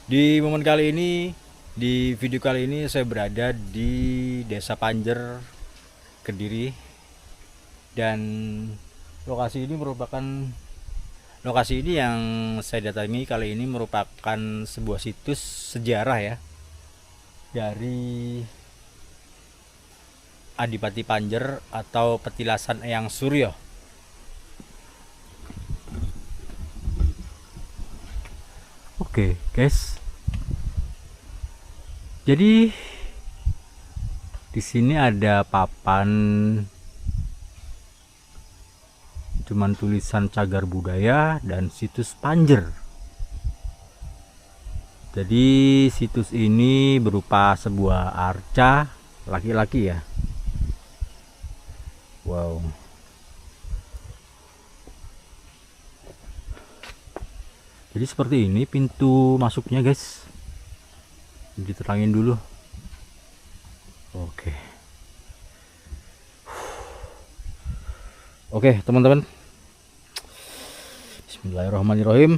Di momen kali ini, di video kali ini saya berada di Desa Panjer, Kediri, dan lokasi ini yang saya datangi kali ini merupakan sebuah situs sejarah ya dari Adipati Panjer atau Petilasan Eyang Suryo. Oke, guys. Jadi di sini ada papan cuman tulisan cagar budaya dan situs Panjer. Jadi situs ini berupa sebuah arca laki-laki ya. Wow. Jadi seperti ini pintu masuknya, guys. Diterangin dulu. Oke. Oke, teman-teman. Bismillahirrahmanirrahim.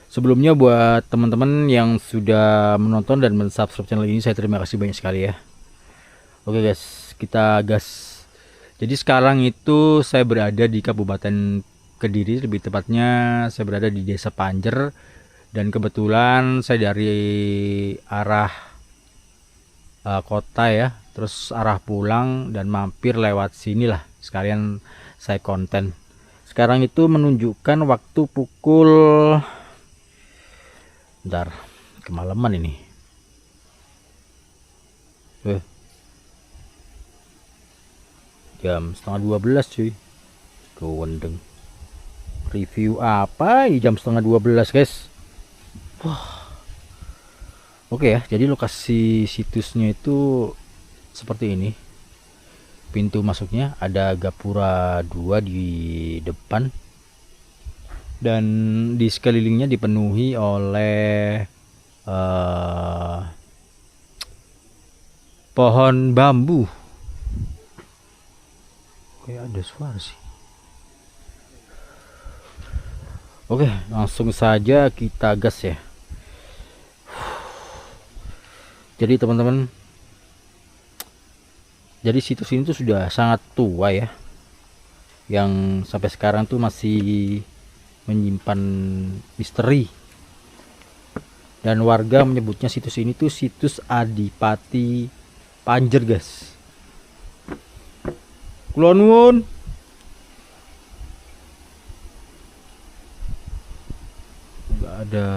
Sebelumnya buat teman-teman yang sudah menonton dan mensubscribe channel ini, saya terima kasih banyak sekali ya. Oke guys, kita gas. Jadi sekarang itu saya berada di Kabupaten Kediri, lebih tepatnya saya berada di Desa Panjer, dan kebetulan saya dari arah kota ya, terus arah pulang dan mampir lewat sinilah, sekalian saya konten. Sekarang itu menunjukkan waktu pukul, bentar, kemalaman ini. Jam setengah 12 cuy. Kewendeng. Review apa jam setengah 12 guys. Wah. Oke ya, jadi lokasi situsnya itu seperti ini. Pintu masuknya ada gapura 2 di depan, dan di sekelilingnya dipenuhi oleh pohon bambu. Kayak ada suara sih. Oke, langsung saja kita gas ya. Jadi teman-teman, jadi situs ini tuh sudah sangat tua ya, yang sampai sekarang tuh masih menyimpan misteri, dan warga menyebutnya situs ini tuh situs Adipati Panjer guys. Kulon nuwun. Nggak ada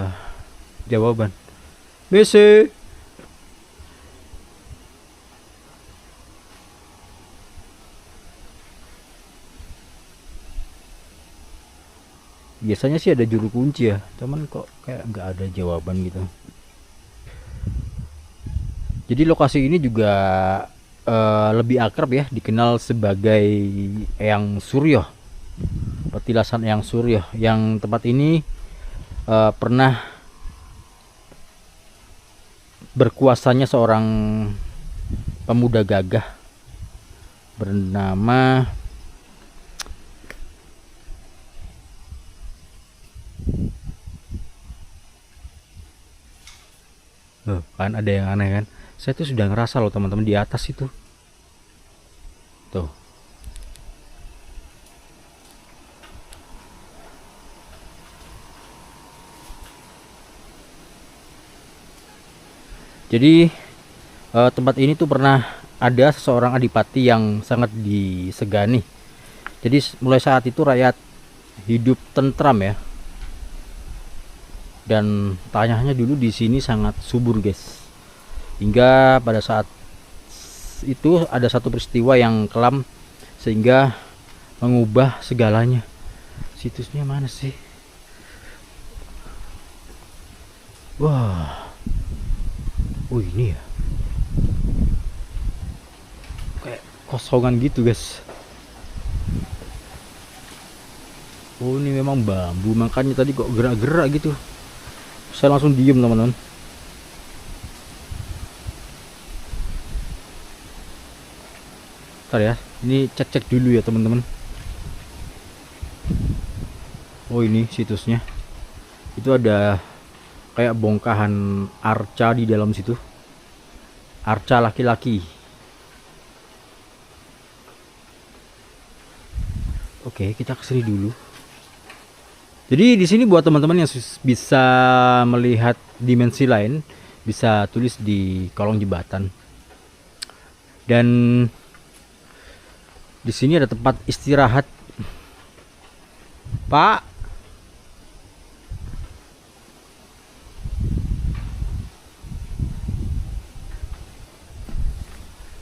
jawaban. BC. Biasanya sih ada juru kunci ya, cuman kok kayak nggak ada jawaban gitu. Jadi lokasi ini juga lebih akrab ya, dikenal sebagai Eyang Suryo, Petilasan Eyang Suryo. Yang tempat ini pernah berkuasanya seorang pemuda gagah bernama kan ada yang aneh kan. Saya tuh sudah ngerasa loh teman-teman di atas itu. Tuh. Jadi tempat ini tuh pernah ada seseorang adipati yang sangat disegani. Jadi mulai saat itu rakyat hidup tentram ya. Dan tanahnya dulu di sini sangat subur guys. Hingga pada saat itu ada satu peristiwa yang kelam sehingga mengubah segalanya. Situsnya mana sih? Wah. Oh ini ya. Kayak kosongan gitu guys. Oh ini memang bambu, makanya tadi kok gerak-gerak gitu. Saya langsung diem teman-teman. Bentar ya, ini cek-cek dulu ya teman-teman. Oh ini situsnya. Itu ada kayak bongkahan arca di dalam situ, arca laki-laki. Oke, kita kesini dulu. Jadi di sini buat teman-teman yang bisa melihat dimensi lain, bisa tulis di kolong jembatan. Dan di sini ada tempat istirahat. Pak,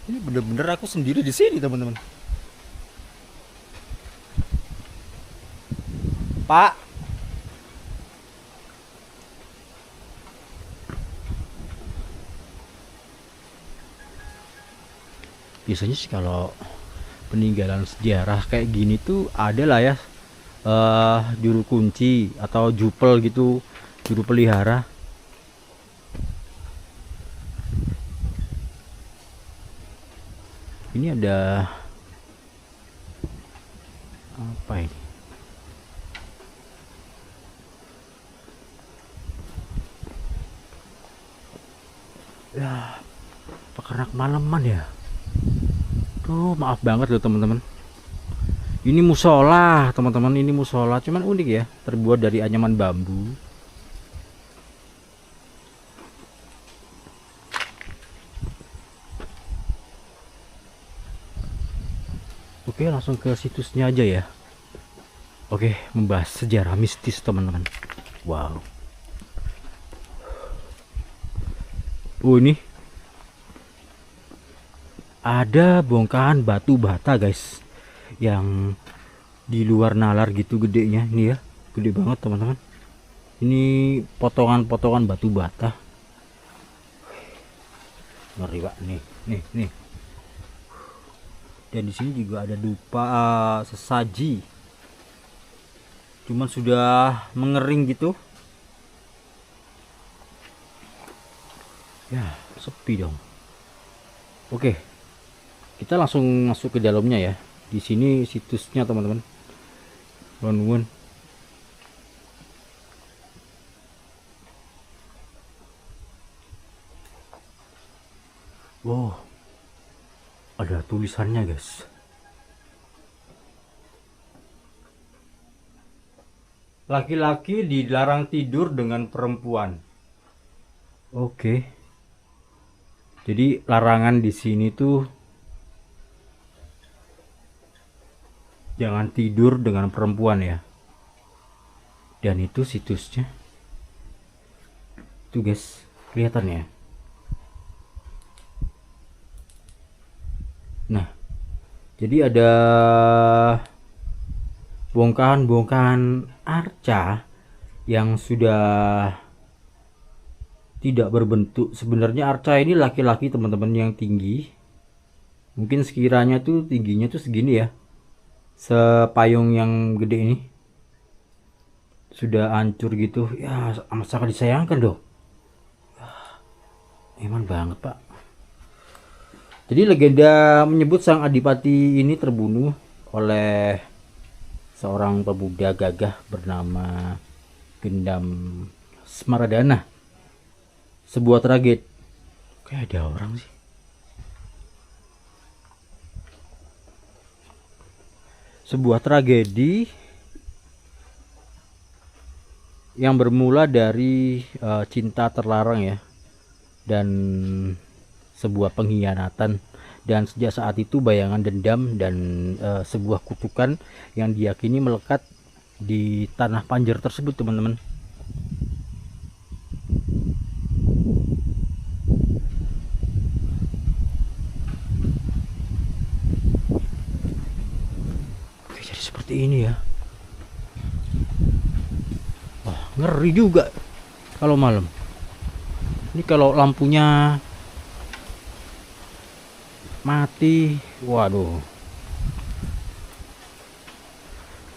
ini bener-bener aku sendiri di sini, teman-teman. Pak, biasanya sih kalau peninggalan sejarah kayak gini tuh ada lah ya, juru kunci atau jupel gitu, juru pelihara. Ini ada apa ini? Ya, pekernak malaman ya. Tuh, maaf banget loh teman-teman. Ini musola, teman-teman. Ini musola, cuman unik ya, terbuat dari anyaman bambu. Oke, langsung ke situsnya aja ya. Oke, membahas sejarah mistis teman-teman. Wow. Ini ada bongkahan batu bata guys, yang di luar nalar gitu gedenya. Ini ya, gede banget teman-teman. Ini potongan-potongan batu bata. Ngeri pak, nih. Dan di sini juga ada dupa sesaji, cuman sudah mengering gitu ya, sepi dong. Oke, kita langsung masuk ke dalamnya ya. Di sini situsnya teman-teman. Nuwun. Wow, ada tulisannya guys. Laki-laki dilarang tidur dengan perempuan. Oke. Jadi larangan di sini tuh jangan tidur dengan perempuan ya. Dan itu situsnya. Tuh guys, kelihatan ya. Nah, jadi ada bongkahan-bongkahan arca yang sudah tidak berbentuk. Sebenarnya arca ini laki-laki teman-teman, yang tinggi. Mungkin sekiranya tuh tingginya tuh segini ya. Sepayung yang gede ini. Sudah hancur gitu. Ya, amat sangat disayangkan dong. Eman banget pak. Jadi legenda menyebut sang adipati ini terbunuh oleh seorang pemuda gagah bernama Gendam Smaradana. Sebuah tragedi. Kayak ada orang sih. Sebuah tragedi yang bermula dari cinta terlarang ya, dan sebuah pengkhianatan. Dan sejak saat itu bayangan dendam dan sebuah kutukan yang diyakini melekat di tanah Panjer tersebut teman-teman. Oke, jadi seperti ini ya. Wah, ngeri juga kalau malam. Ini kalau lampunya mati, waduh,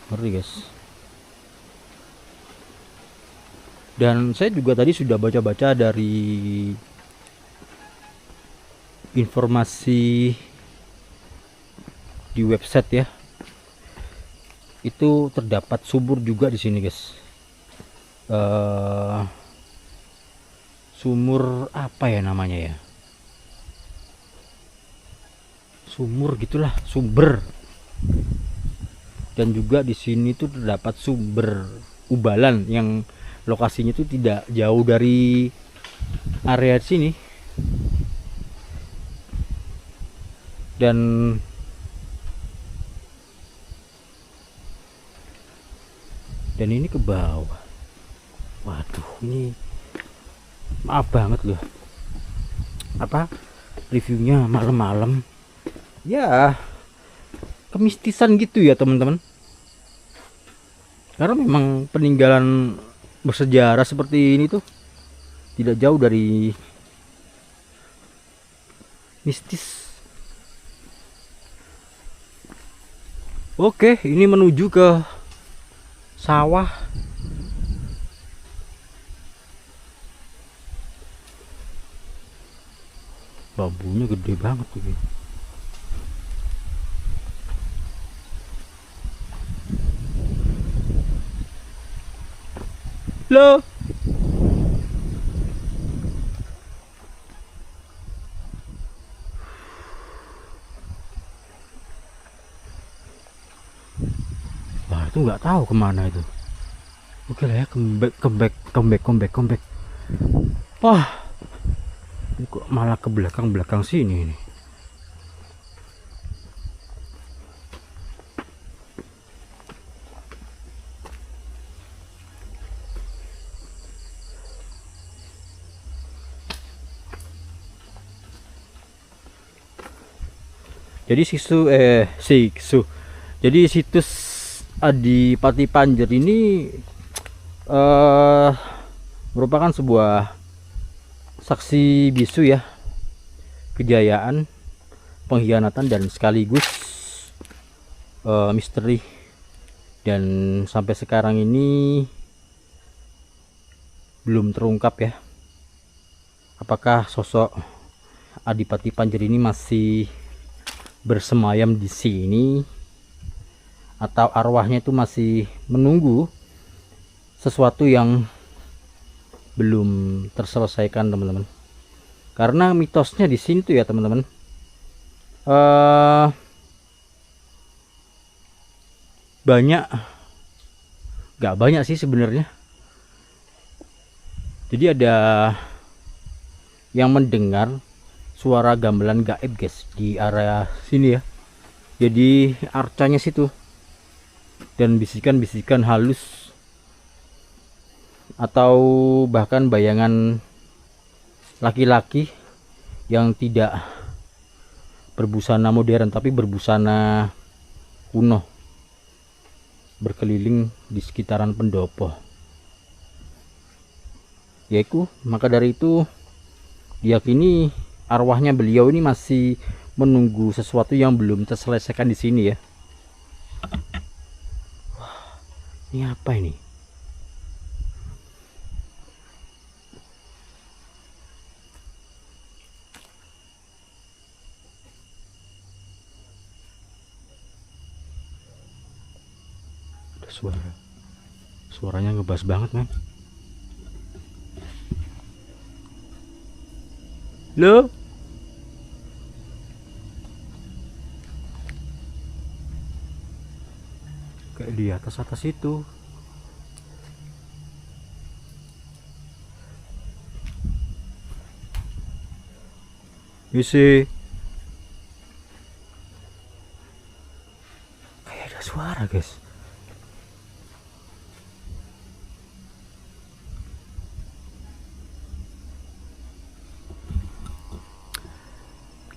ngeri guys. Dan saya juga tadi sudah baca-baca dari informasi di website ya, itu terdapat sumur juga di sini guys. sumur apa ya namanya ya, sumur gitulah, sumber. Dan juga di sini tuh terdapat sumber ubalan yang lokasinya tuh tidak jauh dari area sini. Dan ini ke bawah. Waduh, ini maaf banget loh, apa, reviewnya malam-malam ya, kemistisan gitu ya teman-teman. Karena memang peninggalan bersejarah seperti ini tuh tidak jauh dari mistis. Oke, ini menuju ke sawah. Bambunya gede banget tuh. Loh, wah itu nggak tahu kemana itu. Oke lah ya, comeback. Wah, ini kok malah ke belakang sini nih. Jadi jadi situs Adipati Panjer ini merupakan sebuah saksi bisu ya, kejayaan, pengkhianatan, dan sekaligus misteri. Dan sampai sekarang ini belum terungkap ya, apakah sosok Adipati Panjer ini masih bersemayam di sini atau arwahnya itu masih menunggu sesuatu yang belum terselesaikan teman-teman. Karena mitosnya di sini tuh ya teman-teman, gak banyak sih sebenarnya. Jadi ada yang mendengar suara gamelan gaib guys di area sini ya. Jadi arcanya situ, dan bisikan-bisikan halus atau bahkan bayangan laki-laki yang tidak berbusana modern tapi berbusana kuno berkeliling di sekitaran pendopo. Yaitu maka dari itu diyakini arwahnya beliau ini masih menunggu sesuatu yang belum terselesaikan di sini ya. Wah, ini apa ini? Ada suaranya ngebas banget man. Loh, kayak di atas itu. Isi kayak ada suara guys.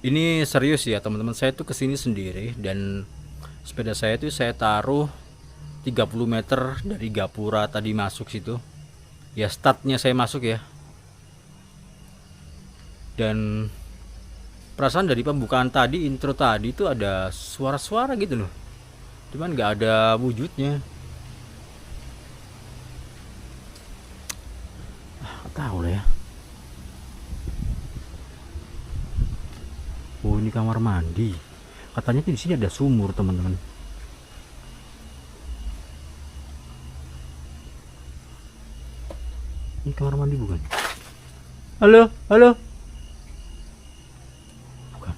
Ini serius ya teman-teman, saya tuh kesini sendiri dan sepeda saya tuh saya taruh 30 meter dari gapura tadi masuk situ ya, startnya saya masuk ya. Dan perasaan dari pembukaan tadi, intro tadi itu ada suara-suara gitu loh, cuman nggak ada wujudnya. Nggak tahu lah ya. Oh, ini kamar mandi. Katanya di sini ada sumur, teman-teman. Ini kamar mandi bukan? Halo, halo. Bukan.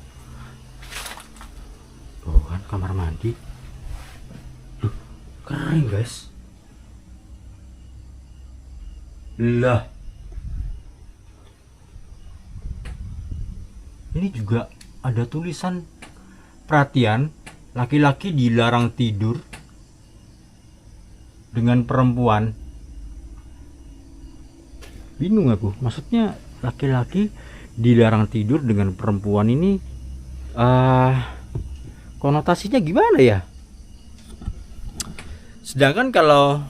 Oh kan kamar mandi. Duh, kering guys. Lah. Ini juga ada tulisan perhatian, laki-laki dilarang tidur dengan perempuan. Bingung aku, maksudnya laki-laki dilarang tidur dengan perempuan ini konotasinya gimana ya? Sedangkan kalau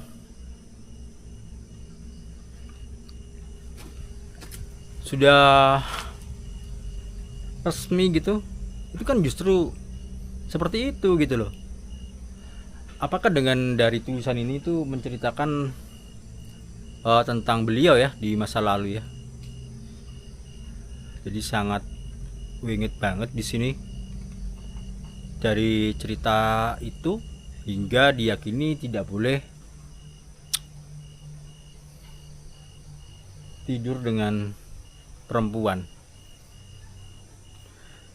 sudah resmi gitu, itu kan justru seperti itu gitu loh. Apakah dengan dari tulisan ini tuh menceritakan tentang beliau ya di masa lalu ya? Jadi sangat wingit banget di sini. Dari cerita itu hingga diyakini tidak boleh tidur dengan perempuan.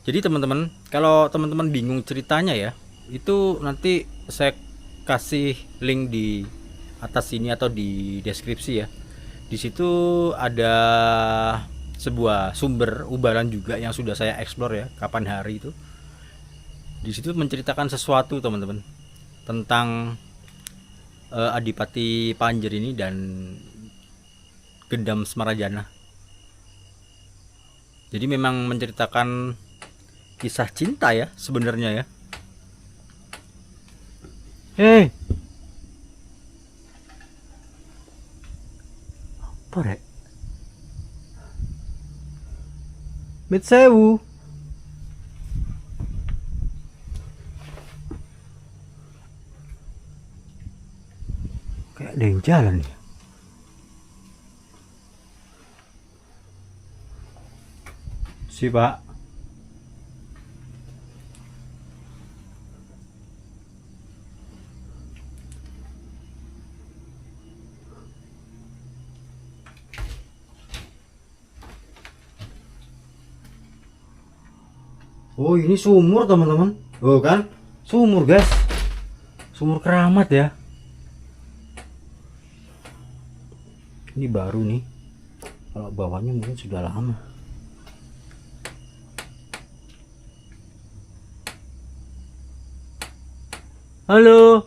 Jadi teman-teman, kalau teman-teman bingung ceritanya ya, itu nanti saya kasih link di atas sini atau di deskripsi ya. Di situ ada sebuah sumber ubaran juga yang sudah saya explore ya, kapan hari itu. Di situ menceritakan sesuatu teman-teman tentang Adipati Panjer ini dan Gendam Smarajana. Jadi memang menceritakan kisah cinta ya sebenarnya ya. Hei, apa rek? Mitsewu. Kayak ada yang jalan ya. Si Pak. Oh ini sumur teman-teman. Oh kan sumur guys, sumur keramat ya. Ini baru nih, kalau bawahnya mungkin sudah lama. Halo.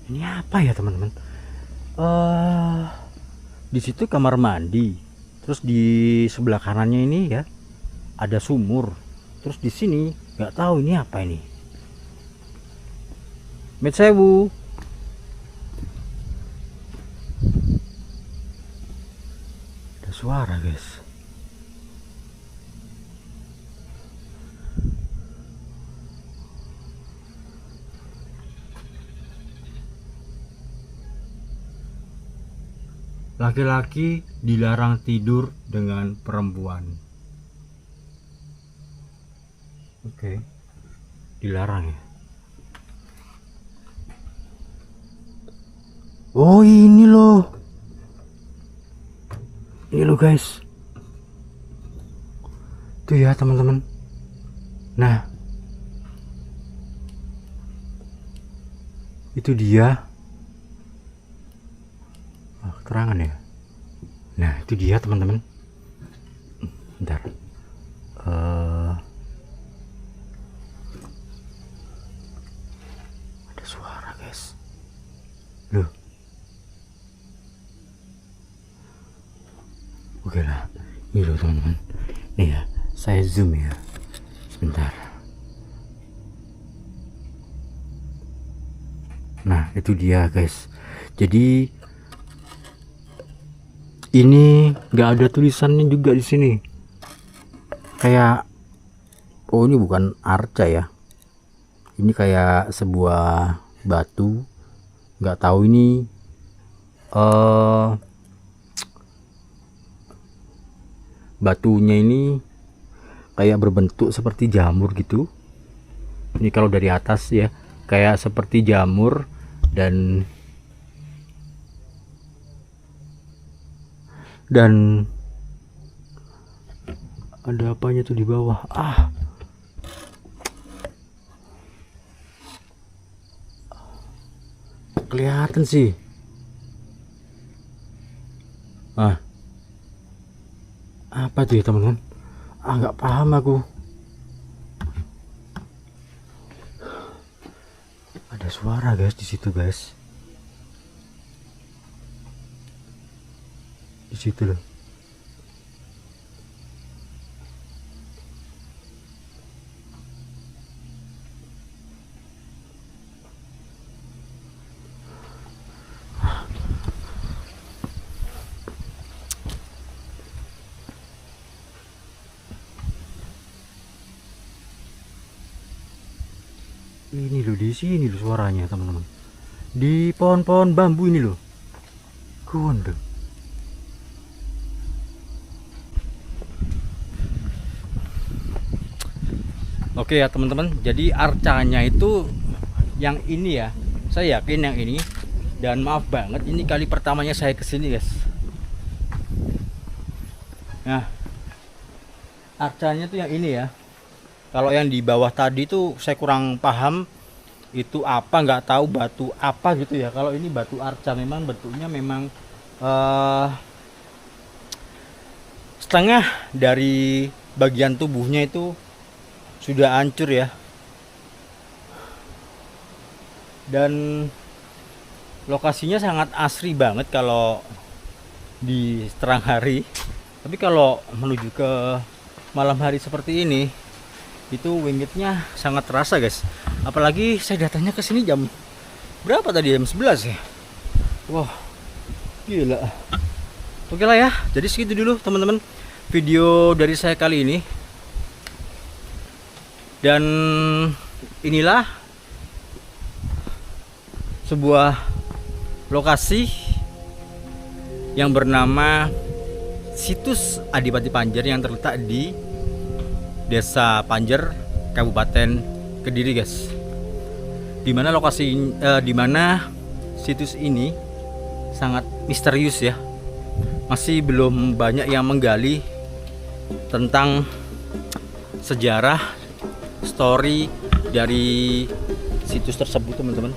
Ini apa ya teman-teman? Di situ kamar mandi. Terus di sebelah kanannya ini ya ada sumur. Terus di sini nggak tahu ini apa ini. Mitsewu. Ada suara guys. Laki-laki dilarang tidur dengan perempuan. Oke. Dilarang ya. Oh ini loh. Ini loh guys. Tuh ya teman-teman. Nah. Itu dia. Keterangan ya. Nah itu dia teman-teman. Bentar. Ada suara guys. Loh. Oke lah. Ini loh teman-teman. Nih ya. Saya zoom ya. Sebentar. Nah itu dia guys. Jadi ini nggak ada tulisannya juga di sini. Kayak oh ini bukan arca ya. Ini kayak sebuah batu. Nggak tahu ini batunya ini kayak berbentuk seperti jamur gitu. Ini kalau dari atas ya, kayak seperti jamur. Dan ada apanya tuh di bawah. Kelihatan sih. Apa tuh ya teman-teman? Nggak paham aku. Ada suara guys di situ guys. Di situ loh. Ini loh, di sini loh suaranya teman-teman. Di pohon-pohon bambu ini loh. Gondeng. Oke ya teman-teman, jadi arcanya itu yang ini ya. Saya yakin yang ini. Dan maaf banget, ini kali pertamanya saya kesini guys. Nah, arcanya tuh yang ini ya. Kalau yang di bawah tadi tuh saya kurang paham itu apa, nggak tahu batu apa gitu ya. Kalau ini batu arca memang bentuknya memang setengah dari bagian tubuhnya itu sudah hancur ya. Dan lokasinya sangat asri banget kalau di terang hari. Tapi kalau menuju ke malam hari seperti ini, itu wingitnya sangat terasa guys. Apalagi saya datangnya ke sini jam berapa tadi, jam 11 ya. Wah, gila. Oke lah ya, jadi segitu dulu teman-teman video dari saya kali ini. Dan inilah sebuah lokasi yang bernama Situs Adipati Panjer yang terletak di Desa Panjer, Kabupaten Kediri guys. Dimana lokasi dimana situs ini sangat misterius ya. Masih belum banyak yang menggali tentang sejarah, story dari situs tersebut teman-teman.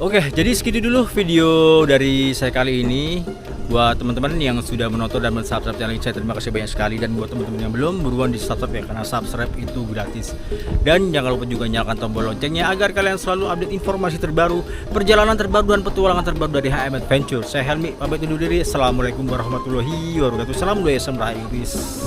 Oke, jadi segitu dulu video dari saya kali ini. Buat teman-teman yang sudah menonton dan mensubscribe channel ini, saya terima kasih banyak sekali. Dan buat teman-teman yang belum, buruan di subscribe ya, karena subscribe itu gratis. Dan jangan lupa juga nyalakan tombol loncengnya agar kalian selalu update informasi terbaru, perjalanan terbaru dan petualangan terbaru dari HM Adventure. Saya Helmi, pamit undur diri. Assalamualaikum warahmatullahi wabarakatuh. Salam dua, peace.